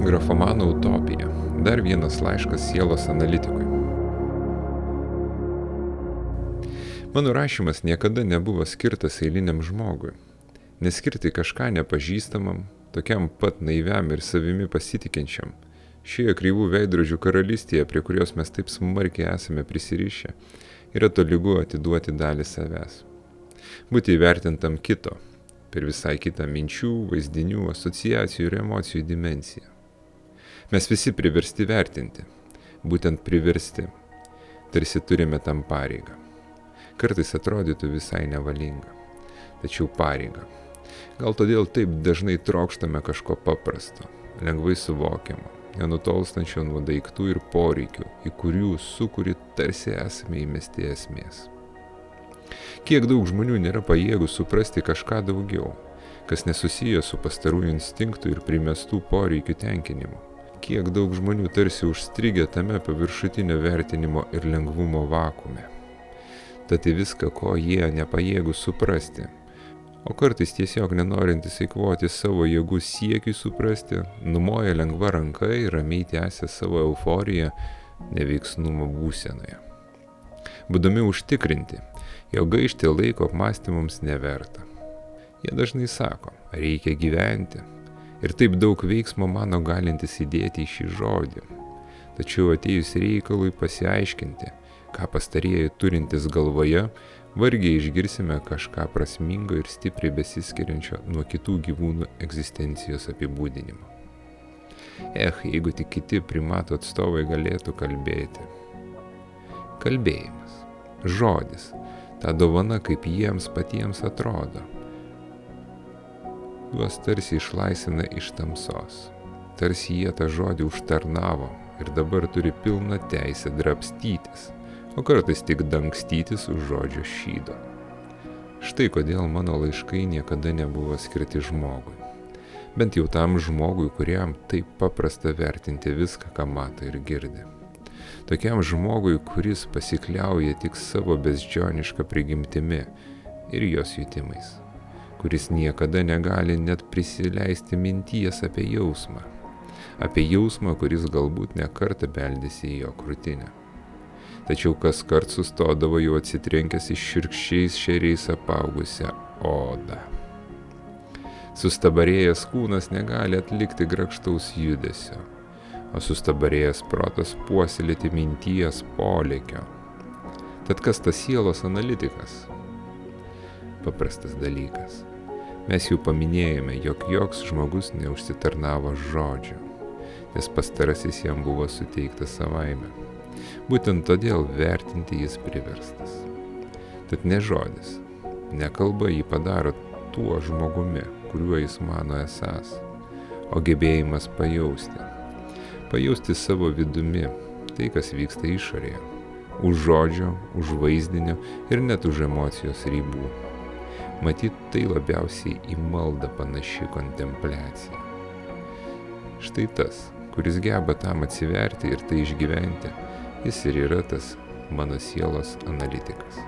Grafomano utopija. Dar vienas laiškas sielos analitikui. Mano rašymas niekada nebuvo skirtas eiliniam žmogui. Neskirti kažką nepažįstamam, tokiam pat naiviam ir savimi pasitikinčiam. Šioje kreivų veidrodžių karalystėje, prie kurios mes taip smarkiai esame prisirišę, yra tolygu atiduoti dalį savęs. Būti įvertintam kito, per visai kitą minčių, vaizdinių, asociacijų ir emocijų dimensiją. Mes visi priversti vertinti, būtent priversti, tarsi turime tam pareigą. Kartais atrodytų visai nevalinga, tačiau pareiga. Gal todėl taip dažnai trokštame kažko paprasto, lengvai suvokiamo, nenutolstančio nuo daiktų ir poreikių, į kurių sukuri tarsi esame įmesti esmės. Kiek daug žmonių nėra pajėgų suprasti kažką daugiau, kas nesusiję su pastarųjų instinktų ir primestų poreikių tenkinimu. Kiek daug žmonių tarsi užstrigę tame paviršutinio vertinimo ir lengvumo vakuume. Tad į viską, ko jie nepajėgų suprasti, o kartais tiesiog nenorintis eikvoti savo jėgų siekiui suprasti, numoja lengva ranka ir ramiai tęsia savo euforiją neveiksnumo būsenoje. Būdami užtikrinti, jog gaišti laiko apmąstymams neverta. Jie dažnai sako, reikia gyventi. Ir taip daug veiksmo mano galintis įdėti į šį žodį. Tačiau atėjus reikalui pasiaiškinti, ką pastarieji turintis galvoje, vargiai išgirsime kažką prasmingo ir stipriai besiskiriančio nuo kitų gyvūnų egzistencijos apibūdinimo. Jeigu tik kiti primatų atstovai galėtų kalbėti. Kalbėjimas, žodis, ta dovana, kaip jiems patiems atrodo. Juos tarsi išlaisvina iš tamsos, tarsi jie tą žodį užtarnavo ir dabar turi pilną teisę drabstytis, o kartais tik dangstytis už žodžio šydo. Štai kodėl mano laiškai niekada nebuvo skirti žmogui. Bent jau tam žmogui, kuriam taip paprasta vertinti viską, ką mato ir girdi. Tokiam žmogui, kuris pasikliauja tik savo beždžioniška prigimtimi ir jos jutimais, kuris niekada negali net prisileisti minties apie jausmą, kuris galbūt ne kartą beldėsi į jo krūtinę. Tačiau kas kart sustodavo jau atsitrenkęs iš šiurkščiais šeriais apaugusią odą. Sustabarėjęs kūnas negali atlikti grakštaus judesio, o sustabarėjęs protas puoselėti minties polėkio. Tad kas tas sielos analitikas? Paprastas dalykas. Mes jau paminėjome, jog joks žmogus neužsitarnavo žodžio, nes pastarasis jam buvo suteiktas savaime. Būtent todėl vertinti jis priverstas. Tad ne žodis, ne kalba jį padaro tuo žmogumi, kuriuo jis mano esąs, o gebėjimas pajausti savo vidumi tai, kas vyksta išorėje, už žodžio, už vaizdinio ir net už emocijos ribų. Matyt, tai labiausiai į maldą panaši kontempliacija. Štai tas, kuris geba tam atsiverti ir tai išgyventi, jis ir yra tas mano sielos analitikas.